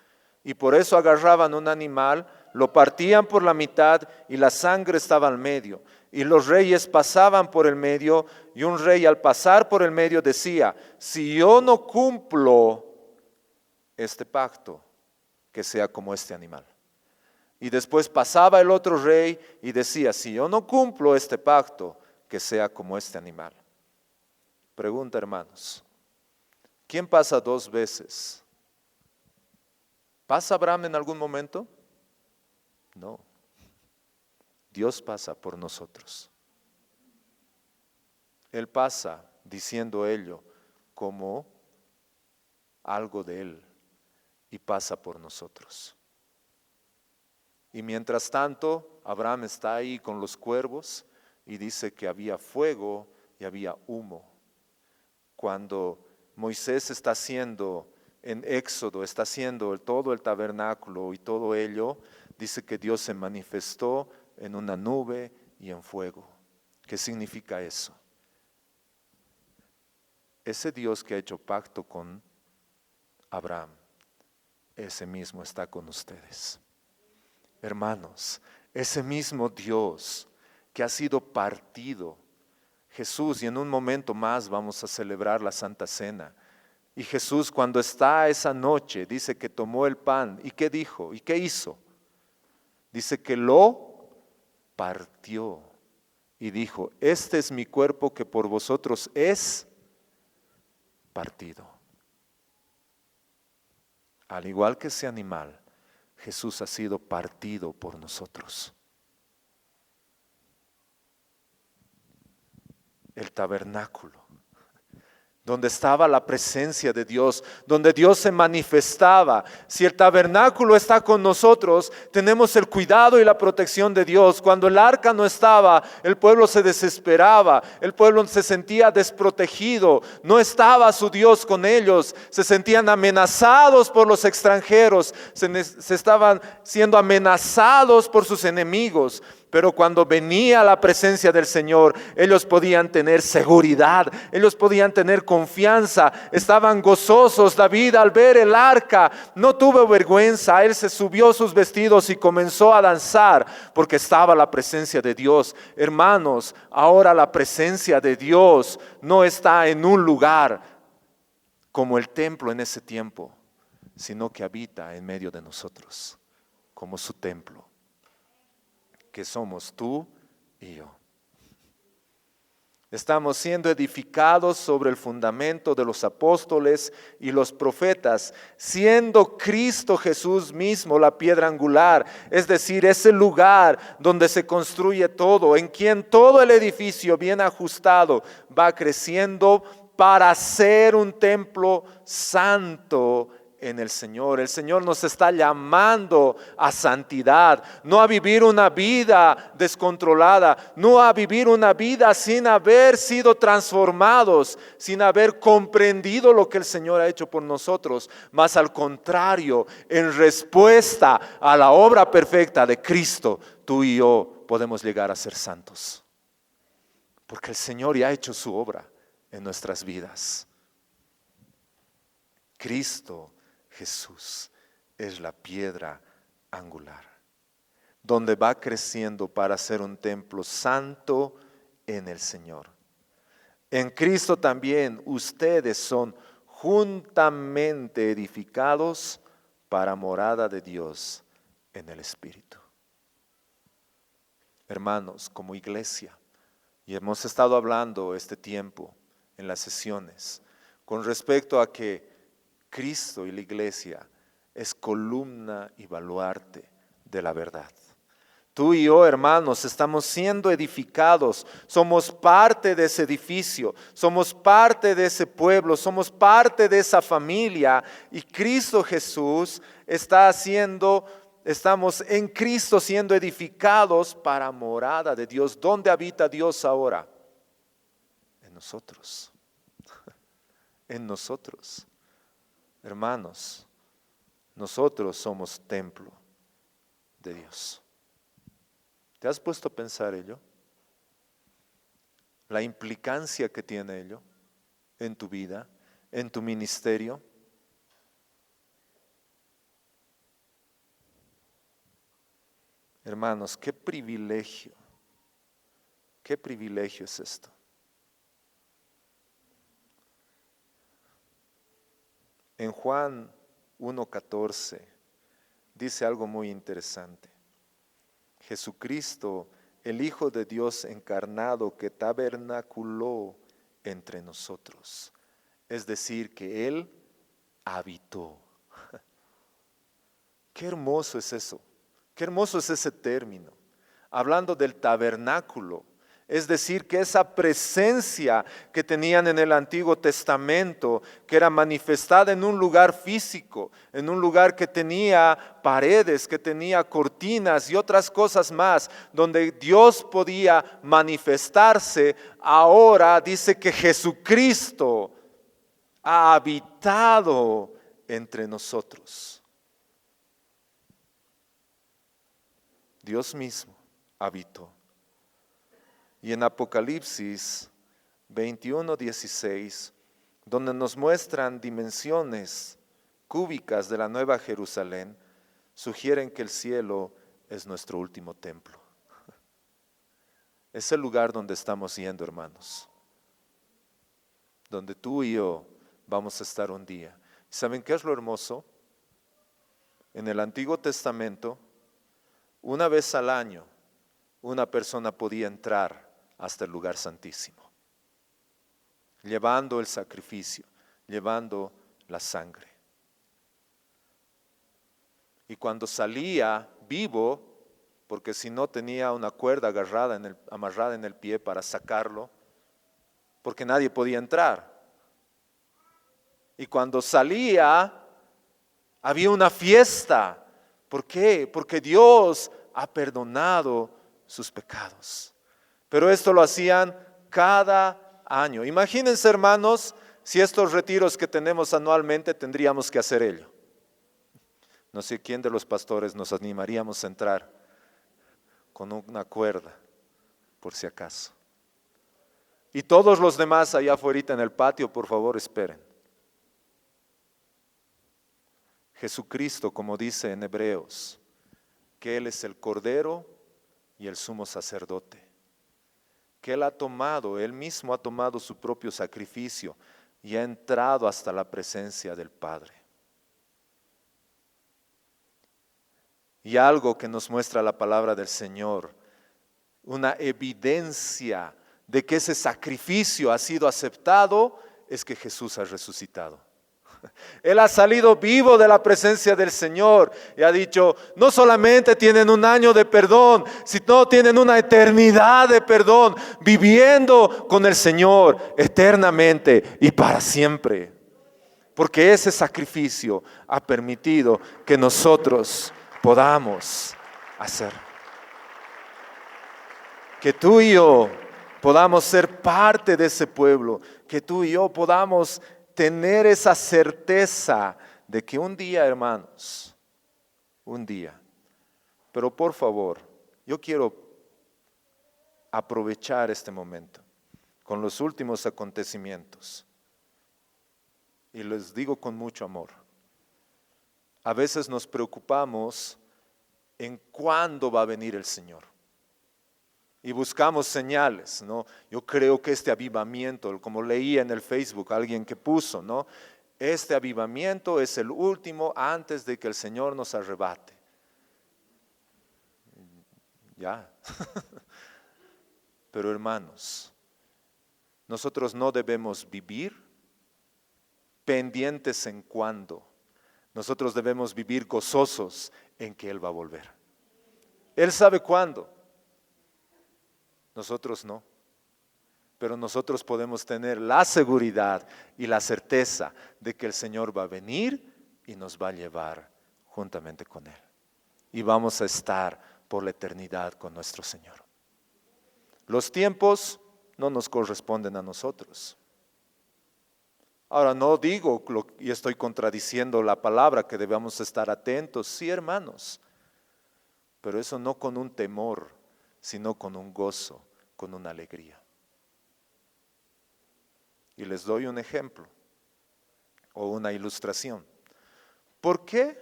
Y por eso agarraban un animal, lo partían por la mitad y la sangre estaba al medio. Y los reyes pasaban por el medio y un rey al pasar por el medio decía, si yo no cumplo este pacto, que sea como este animal. Y después pasaba el otro rey y decía, si yo no cumplo este pacto, que sea como este animal. Pregunta, hermanos, ¿quién pasa 2 veces? ¿Pasa Abraham en algún momento? No. Dios pasa por nosotros. Él pasa diciendo ello como algo de Él y pasa por nosotros. Y mientras tanto, Abraham está ahí con los cuervos y dice que había fuego y había humo. Cuando Moisés está haciendo en Éxodo, está haciendo todo el tabernáculo y todo ello, dice que Dios se manifestó en una nube y en fuego. ¿Qué significa eso? Ese Dios que ha hecho pacto con Abraham, ese mismo está con ustedes. Hermanos, ese mismo Dios que ha sido partido. Jesús, y en un momento más vamos a celebrar la Santa Cena. Y Jesús, cuando está esa noche, dice que tomó el pan. ¿Y qué dijo? ¿Y qué hizo? Dice que lo partió y dijo: este es mi cuerpo que por vosotros es partido. Al igual que ese animal, Jesús ha sido partido por nosotros. El tabernáculo, donde estaba la presencia de Dios, donde Dios se manifestaba. Si el tabernáculo está con nosotros, tenemos el cuidado y la protección de Dios. Cuando el arca no estaba, el pueblo se desesperaba, el pueblo se sentía desprotegido, no estaba su Dios con ellos, se sentían amenazados por los extranjeros, se estaban siendo amenazados por sus enemigos. Pero cuando venía la presencia del Señor, ellos podían tener seguridad, ellos podían tener confianza, estaban gozosos. David, al ver el arca, no tuvo vergüenza, él se subió sus vestidos y comenzó a danzar porque estaba la presencia de Dios. Hermanos, ahora la presencia de Dios no está en un lugar como el templo en ese tiempo, sino que habita en medio de nosotros, como su templo, que somos tú y yo. Estamos siendo edificados sobre el fundamento de los apóstoles y los profetas, siendo Cristo Jesús mismo la piedra angular, es decir, ese lugar donde se construye todo, en quien todo el edificio bien ajustado va creciendo para ser un templo santo en el Señor. El Señor nos está llamando a santidad, no a vivir una vida descontrolada, no a vivir una vida sin haber sido transformados, sin haber comprendido lo que el Señor ha hecho por nosotros, más al contrario, en respuesta a la obra perfecta de Cristo, tú y yo podemos llegar a ser santos, porque el Señor ya ha hecho su obra en nuestras vidas. Cristo Jesús es la piedra angular, donde va creciendo para ser un templo santo en el Señor. En Cristo también ustedes son juntamente edificados para morada de Dios en el Espíritu. Hermanos, como iglesia, y hemos estado hablando este tiempo en las sesiones con respecto a que Cristo y la iglesia es columna y baluarte de la verdad. Tú y yo, hermanos, estamos siendo edificados, somos parte de ese edificio, somos parte de ese pueblo, somos parte de esa familia, y Cristo Jesús estamos en Cristo siendo edificados para morada de Dios. ¿Dónde habita Dios ahora? En nosotros. En nosotros. Hermanos, nosotros somos templo de Dios. ¿Te has puesto a pensar ello? La implicancia que tiene ello en tu vida, en tu ministerio. Hermanos, qué privilegio es esto. En Juan 1:14 dice algo muy interesante. Jesucristo, el Hijo de Dios encarnado, que tabernaculó entre nosotros. Es decir, que Él habitó. Qué hermoso es eso. Qué hermoso es ese término. Hablando del tabernáculo. Es decir, que esa presencia que tenían en el Antiguo Testamento, que era manifestada en un lugar físico, en un lugar que tenía paredes, que tenía cortinas y otras cosas más, donde Dios podía manifestarse, ahora dice que Jesucristo ha habitado entre nosotros. Dios mismo habitó. Y en Apocalipsis 21:16, donde nos muestran dimensiones cúbicas de la Nueva Jerusalén, sugieren que el cielo es nuestro último templo. Es el lugar donde estamos yendo, hermanos. Donde tú y yo vamos a estar un día. ¿Saben qué es lo hermoso? En el Antiguo Testamento, una vez al año, una persona podía entrar hasta el lugar santísimo, llevando el sacrificio, llevando la sangre. Y cuando salía vivo, porque si no tenía una cuerda amarrada en el pie para sacarlo, porque nadie podía entrar. Y cuando salía, había una fiesta. ¿Por qué? Porque Dios ha perdonado sus pecados. Pero esto lo hacían cada año. Imagínense, hermanos, si estos retiros que tenemos anualmente tendríamos que hacer ello. No sé quién de los pastores nos animaríamos a entrar con una cuerda, por si acaso. Y todos los demás allá afuera en el patio, por favor, esperen. Jesucristo, como dice en Hebreos, que Él es el Cordero y el Sumo Sacerdote, que Él mismo ha tomado su propio sacrificio y ha entrado hasta la presencia del Padre. Y algo que nos muestra la palabra del Señor, una evidencia de que ese sacrificio ha sido aceptado, es que Jesús ha resucitado. Él ha salido vivo de la presencia del Señor y ha dicho, no solamente tienen un año de perdón, sino tienen una eternidad de perdón, viviendo con el Señor eternamente y para siempre. Porque ese sacrificio ha permitido que nosotros podamos hacer. Que tú y yo podamos ser parte de ese pueblo, que tú y yo podamos tener esa certeza de que un día, hermanos, un día, pero por favor, yo quiero aprovechar este momento con los últimos acontecimientos y les digo con mucho amor. A veces nos preocupamos en cuándo va a venir el Señor y buscamos señales, ¿no? Yo creo que este avivamiento, como leía en el Facebook alguien que puso, ¿no? Este avivamiento es el último antes de que el Señor nos arrebate. Ya. Pero hermanos, nosotros no debemos vivir pendientes en cuándo. Nosotros debemos vivir gozosos en que Él va a volver. Él sabe cuándo. Nosotros no. Pero nosotros podemos tener la seguridad y la certeza de que el Señor va a venir y nos va a llevar juntamente con Él. Y vamos a estar por la eternidad con nuestro Señor. Los tiempos no nos corresponden a nosotros. Ahora no digo y estoy contradiciendo la palabra que debemos estar atentos, sí, hermanos, pero eso no con un temor, sino con un gozo, con una alegría. Y les doy un ejemplo o una ilustración. ¿Por qué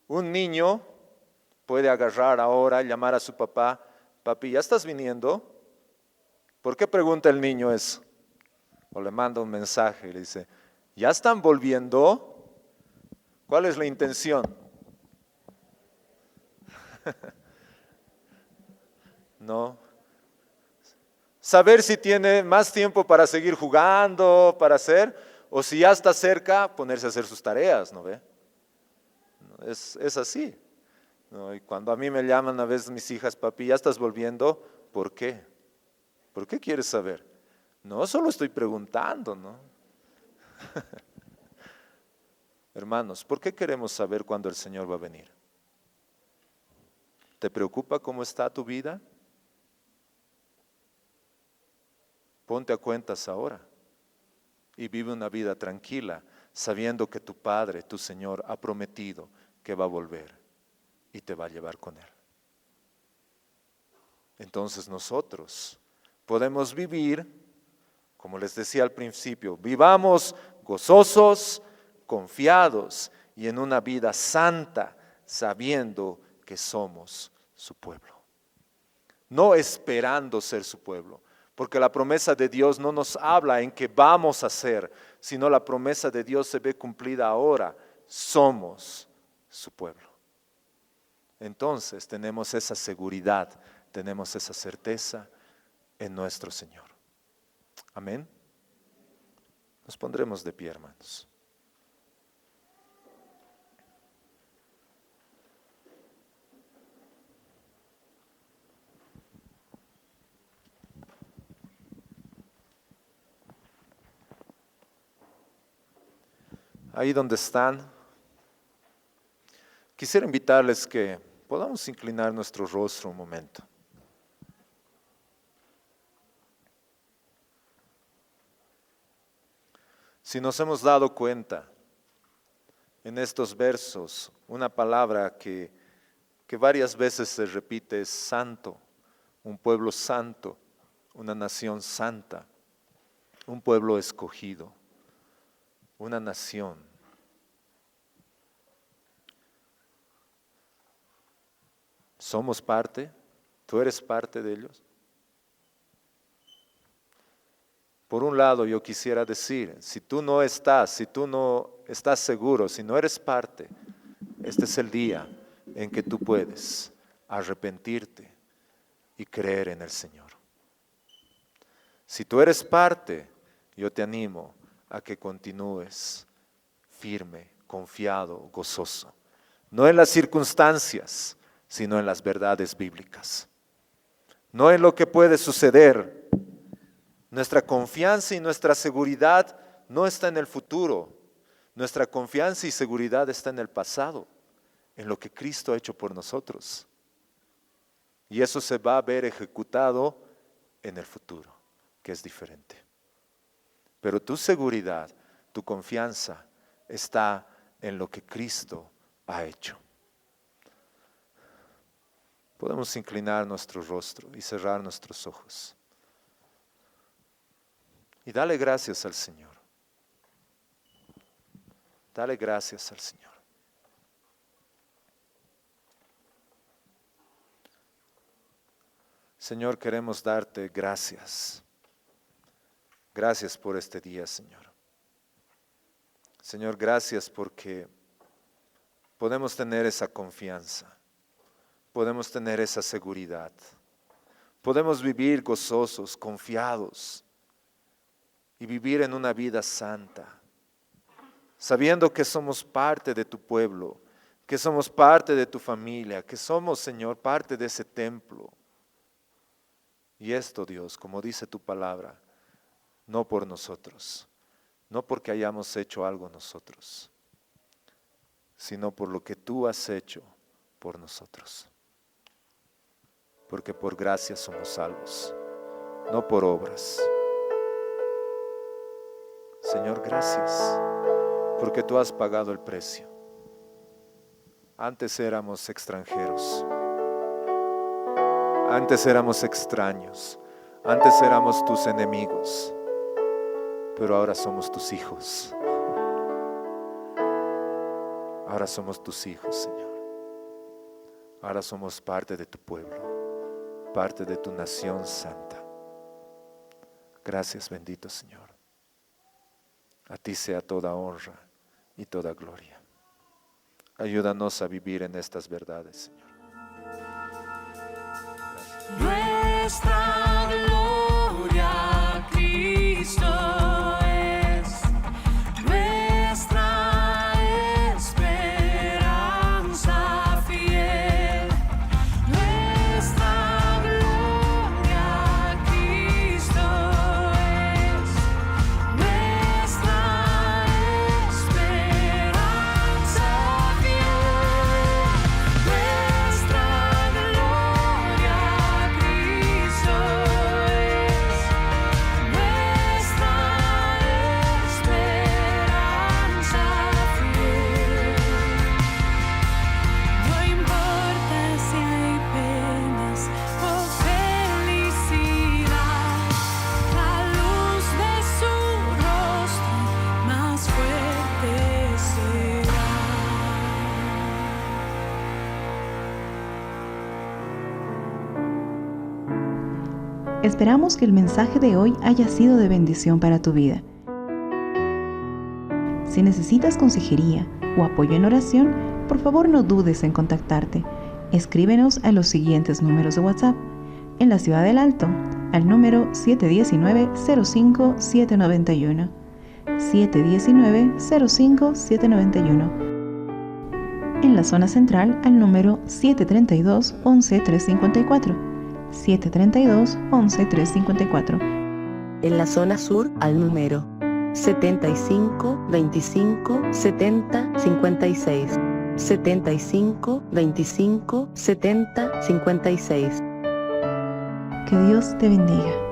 un niño puede agarrar ahora, llamar a su papá, papi, ¿ya estás viniendo? ¿Por qué pregunta el niño eso? O le manda un mensaje y le dice, ¿ya están volviendo? ¿Cuál es la intención? No. Saber si tiene más tiempo para seguir jugando, para hacer, o si ya está cerca, ponerse a hacer sus tareas, ¿no ve? Es así. ¿No? Y cuando a mí me llaman a veces mis hijas, papi, ¿ya estás volviendo? ¿Por qué? ¿Por qué quieres saber? No, solo estoy preguntando, ¿no? Hermanos, ¿por qué queremos saber cuándo el Señor va a venir? ¿Te preocupa cómo está tu vida? Ponte a cuentas ahora y vive una vida tranquila, sabiendo que tu Padre, tu Señor, ha prometido que va a volver y te va a llevar con Él. Entonces nosotros podemos vivir, como les decía al principio, vivamos gozosos, confiados y en una vida santa, sabiendo que somos su pueblo. No esperando ser su pueblo, porque la promesa de Dios no nos habla en que vamos a ser, sino la promesa de Dios se ve cumplida ahora. Somos su pueblo. Entonces tenemos esa seguridad, tenemos esa certeza en nuestro Señor. Amén. Nos pondremos de pie, hermanos. Ahí donde están, quisiera invitarles que podamos inclinar nuestro rostro un momento. Si nos hemos dado cuenta en estos versos, una palabra que varias veces se repite es santo, un pueblo santo, una nación santa, un pueblo escogido, una nación. ¿Somos parte? ¿Tú eres parte de ellos? Por un lado, yo quisiera decir, si tú no estás seguro, si no eres parte, este es el día en que tú puedes arrepentirte y creer en el Señor. Si tú eres parte, yo te animo a que continúes firme, confiado, gozoso. No en las circunstancias, sino en las verdades bíblicas. No en lo que puede suceder. Nuestra confianza y nuestra seguridad no está en el futuro. Nuestra confianza y seguridad está en el pasado, en lo que Cristo ha hecho por nosotros. Y eso se va a ver ejecutado en el futuro, que es diferente. Pero tu seguridad, tu confianza está en lo que Cristo ha hecho. Podemos inclinar nuestro rostro y cerrar nuestros ojos. Y dale gracias al Señor. Dale gracias al Señor. Señor, queremos darte gracias. Gracias por este día, Señor. Señor, gracias porque podemos tener esa confianza. Podemos tener esa seguridad. Podemos vivir gozosos, confiados. Y vivir en una vida santa, sabiendo que somos parte de tu pueblo, que somos parte de tu familia, que somos, Señor, parte de ese templo. Y esto, Dios, como dice tu palabra, no por nosotros, no porque hayamos hecho algo nosotros, sino por lo que tú has hecho por nosotros. Porque por gracia somos salvos, no por obras. Señor, gracias, porque tú has pagado el precio. Antes éramos extranjeros, antes éramos extraños, antes éramos tus enemigos, pero ahora somos tus hijos. Ahora somos tus hijos, Señor. Ahora somos parte de tu pueblo, parte de tu nación santa. Gracias, bendito Señor. A ti sea toda honra y toda gloria. Ayúdanos a vivir en estas verdades, Señor. Nuestra gloria, Cristo es nuestra esperanza fiel. Nuestra gloria, Cristo es nuestra esperanza fiel. Nuestra gloria, Cristo es. Esperamos que el mensaje de hoy haya sido de bendición para tu vida. Si necesitas consejería o apoyo en oración, por favor no dudes en contactarte. Escríbenos a los siguientes números de WhatsApp. En la Ciudad del Alto, al número 719-05-791. 719-05-791. En la zona central, al número 732-11-354. 732-11-354. En la zona sur, al número 75 25 70 56. 75 25 70 56. Que Dios te bendiga.